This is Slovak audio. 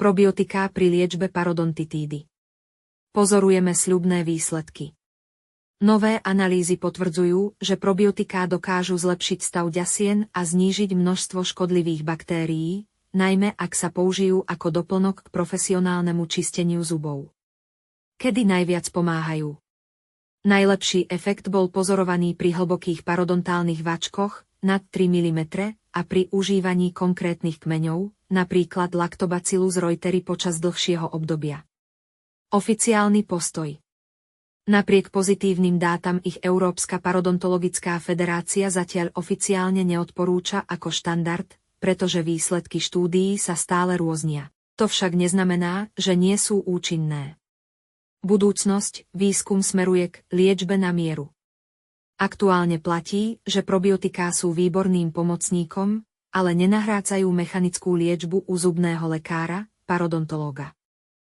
Probiotiká pri liečbe parodontitídy. Pozorujeme sľubné výsledky. Nové analýzy potvrdzujú, že probiotiká dokážu zlepšiť stav ďasien a znížiť množstvo škodlivých baktérií, najmä ak sa použijú ako doplnok k profesionálnemu čisteniu zubov. Kedy najviac pomáhajú? Najlepší efekt bol pozorovaný pri hlbokých parodontálnych váčkoch nad 3 mm a pri užívaní konkrétnych kmeňov, napríklad Lactobacillus reuteri počas dlhšieho obdobia. Oficiálny postoj. Napriek pozitívnym dátam ich Európska parodontologická federácia zatiaľ oficiálne neodporúča ako štandard, pretože výsledky štúdií sa stále rôznia. To však neznamená, že nie sú účinné. Budúcnosť, výskum smeruje k liečbe na mieru. Aktuálne platí, že probiotiká sú výborným pomocníkom, ale nenahrádzajú mechanickú liečbu u zubného lekára, parodontológa.